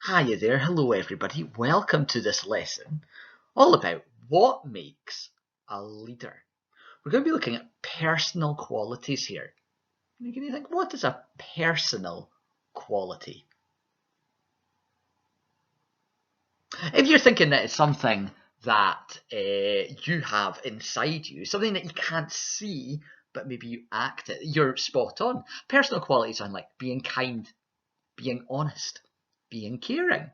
Hiya there, hello everybody, welcome to this lesson all about what makes a leader. We're going to be looking at personal qualities here. You can think, what is a personal quality? If you're thinking that it's something that you have inside you, something that you can't see, but maybe you act it, you're spot on. Personal qualities are like being kind, being honest, being caring,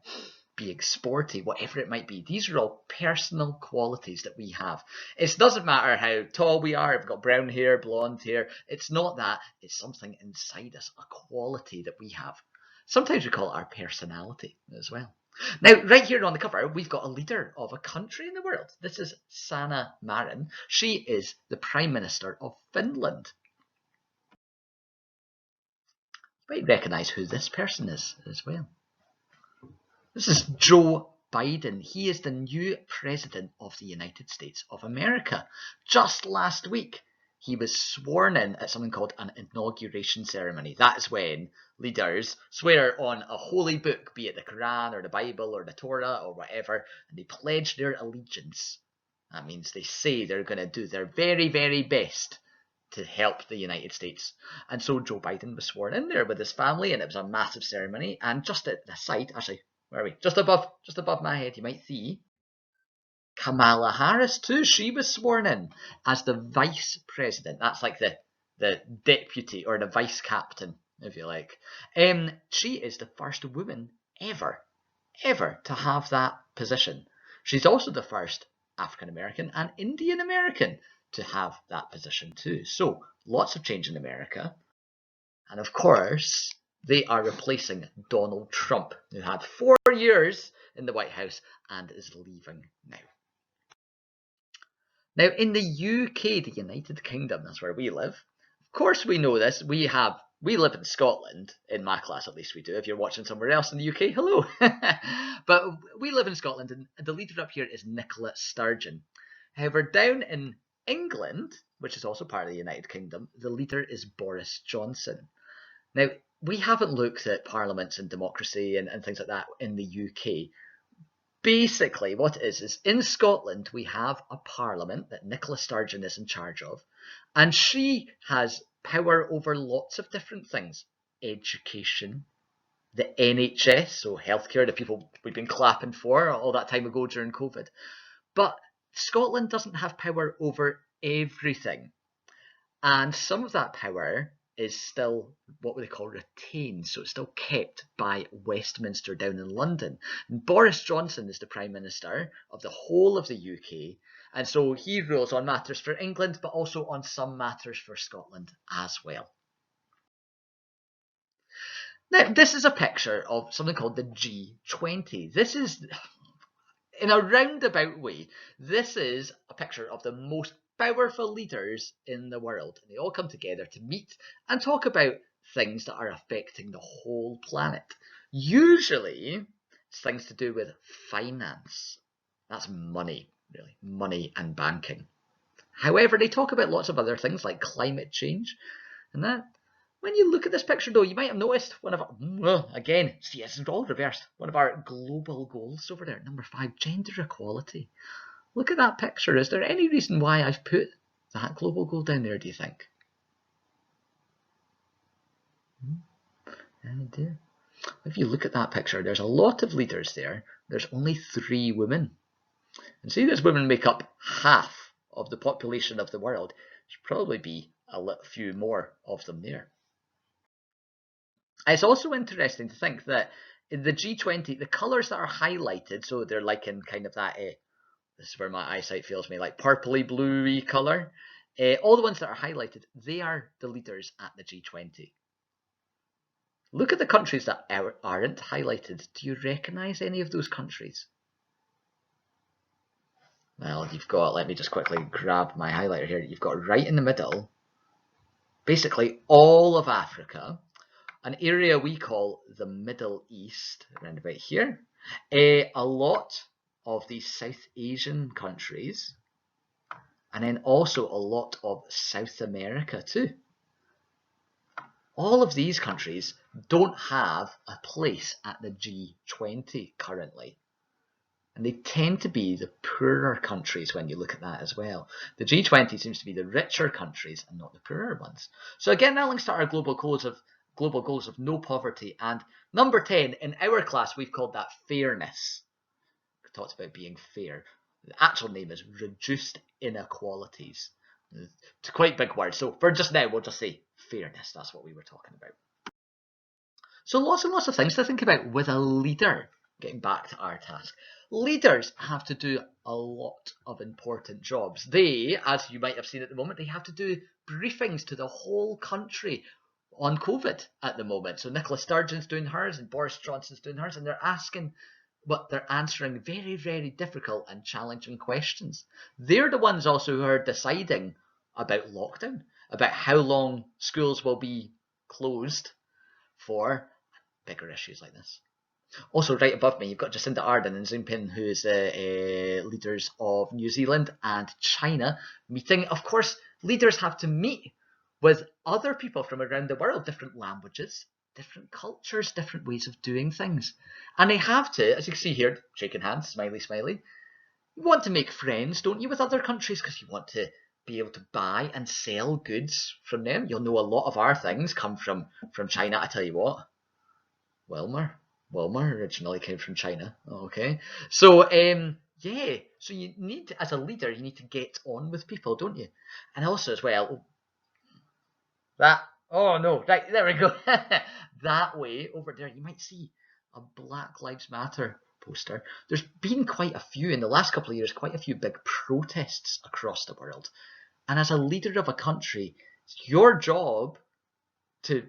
being sporty, whatever it might be. These are all personal qualities that we have. It doesn't matter how tall we are, if we've got brown hair, blonde hair. It's not that. It's something inside us, a quality that we have. Sometimes we call it our personality as well. Now, right here on the cover, we've got a leader of a country in the world. This is Sanna Marin. She is the Prime Minister of Finland. You might recognise who this person is as well. This is Joe Biden. He is the new president of the United States of America. Just last week, he was sworn in at something called an inauguration ceremony. That is when leaders swear on a holy book, be it the Quran or the Bible or the Torah or whatever, and they pledge their allegiance. That means they say they're going to do their very, very best to help the United States. And so Joe Biden was sworn in there with his family, and it was a massive ceremony. And just at the side, actually, where are we? Just above my head, you might see Kamala Harris too. She was sworn in as the vice president. That's like the deputy or the vice captain, if you like. She is the first woman ever to have that position. She's also the first African American and Indian American to have that position too. So lots of change in America. And of course, they are replacing Donald Trump, who had 4 years in the White House and is leaving now. Now, in the UK, the United Kingdom, that's where we live. Of course, we know this. We live in Scotland, in my class at least we do. If you're watching somewhere else in the UK, hello. But we live in Scotland, and the leader up here is Nicola Sturgeon. However, down in England, which is also part of the United Kingdom, the leader is Boris Johnson. Now, we haven't looked at parliaments and democracy and things like that in the UK. Basically, what it is in Scotland, we have a parliament that Nicola Sturgeon is in charge of, and she has power over lots of different things. Education, the NHS, so healthcare, the people we've been clapping for all that time ago during COVID. But Scotland doesn't have power over everything. And some of that power is still what they call retained, so it's still kept by Westminster down in London. And Boris Johnson is the Prime Minister of the whole of the UK, and so he rules on matters for England, but also on some matters for Scotland as well. Now, this is a picture of something called the G20. This is, in a roundabout way, this is a picture of the most powerful leaders in the world. And they all come together to meet and talk about things that are affecting the whole planet. Usually, it's things to do with finance. That's money, really, money and banking. However, they talk about lots of other things like climate change and that. When you look at this picture, though, you might have noticed one of our, well, again, see, it's all reversed. One of our global goals over there, number 5, gender equality. Look at that picture. Is there any reason why I've put that global goal down there, do you think? Any idea? If you look at that picture, there's a lot of leaders there. There's only 3 women. And see, these women make up half of the population of the world. There should probably be a few more of them there. It's also interesting to think that in the G20, the colours that are highlighted, so they're like in kind of that, this is where my eyesight fails me, like purpley bluey colour, all the ones that are highlighted, they are the leaders at the G20. Look at the countries that aren't highlighted. Do you recognise any of those countries? Well, you've got, let me just quickly grab my highlighter here, you've got right in the middle, basically all of Africa, an area we call the Middle East, around about here, a lot of these South Asian countries, and then also a lot of South America too. All of these countries don't have a place at the G20 currently. And they tend to be the poorer countries when you look at that as well. The G20 seems to be the richer countries and not the poorer ones. So again, that links to our global goals of no poverty. And number 10, in our class, we've called that fairness. We talked about being fair. The actual name is reduced inequalities. It's quite a big word. So for just now, we'll just say fairness. That's what we were talking about. So lots and lots of things to think about with a leader. Getting back to our task. Leaders have to do a lot of important jobs. They, as you might have seen at the moment, they have to do briefings to the whole country on COVID at the moment. So Nicola Sturgeon's doing hers and Boris Johnson's doing hers, and they're answering very, very difficult and challenging questions. They're the ones also who are deciding about lockdown, about how long schools will be closed for bigger issues like this. Also, right above me, you've got Jacinda Ardern and Xi Jinping, who is leaders of New Zealand and China, meeting. Of course, leaders have to meet with other people from around the world, different languages, different cultures, different ways of doing things. And they have to, as you can see here, shaking hands, smiley, smiley. You want to make friends, don't you, with other countries, because you want to be able to buy and sell goods from them. You'll know a lot of our things come from China. I tell you what, Wilmer originally came from China. Okay, so yeah, so you need, as a leader, you need to get on with people, don't you? And also as well, oh no, right, there we go. That way over there, you might see a Black Lives Matter poster. There's been quite a few in the last couple of years, quite a few big protests across the world. And as a leader of a country, it's your job to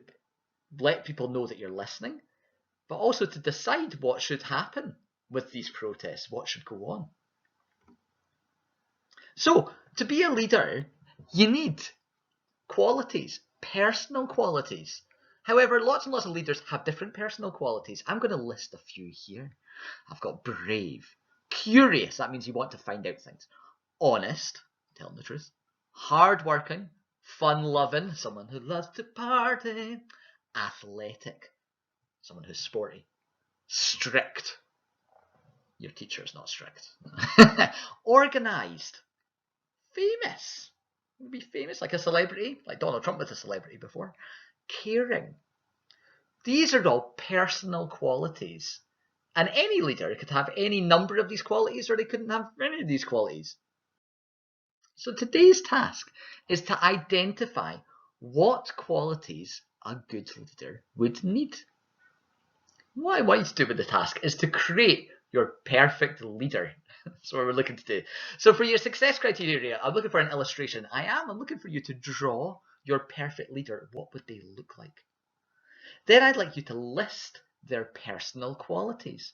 let people know that you're listening, but also to decide what should happen with these protests, what should go on. So, to be a leader, you need qualities, personal qualities. However, lots and lots of leaders have different personal qualities. I'm going to list a few here. I've got brave, curious, that means you want to find out things, honest, telling the truth, hardworking, fun-loving, someone who loves to party, athletic, someone who's sporty, strict, your teacher's not strict, organised, famous, be famous like a celebrity, like Donald Trump was a celebrity before, caring. These are all personal qualities, and any leader could have any number of these qualities, or they couldn't have any of these qualities. So today's task is to identify what qualities a good leader would need. What I want you to do with the task is to create your perfect leader. That's what we're looking to do. So for your success criteria, I'm looking for an illustration. I'm looking for you to draw your perfect leader. What would they look like? Then I'd like you to list their personal qualities.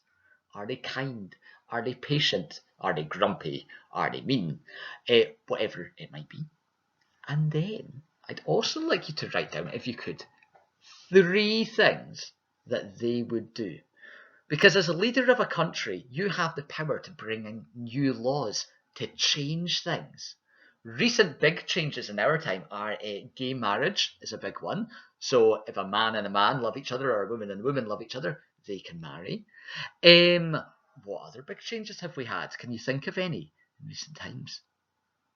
Are they kind? Are they patient? Are they grumpy? Are they mean? Whatever it might be. And then I'd also like you to write down, if you could, 3 things that they would do. Because as a leader of a country, you have the power to bring in new laws to change things. Recent big changes in our time are gay marriage is a big one. So if a man and a man love each other, or a woman and a woman love each other, they can marry. What other big changes have we had? Can you think of any in recent times?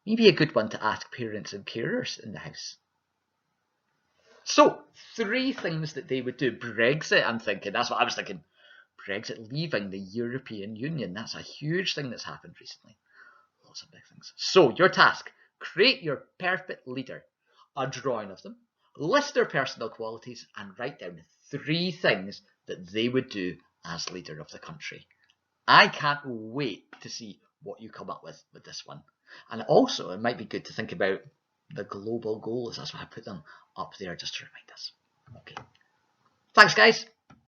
Maybe a good one to ask parents and carers in the house. So, 3 things that they would do. Brexit, I'm thinking. That's what I was thinking. Brexit, leaving the European Union. That's a huge thing that's happened recently. Lots of big things. So, your task, create your perfect leader. A drawing of them. List their personal qualities and write down 3 things that they would do as leader of the country. I can't wait to see what you come up with this one. And also, it might be good to think about the global goals. That's why I put them up there just to remind us. Okay. Thanks, guys.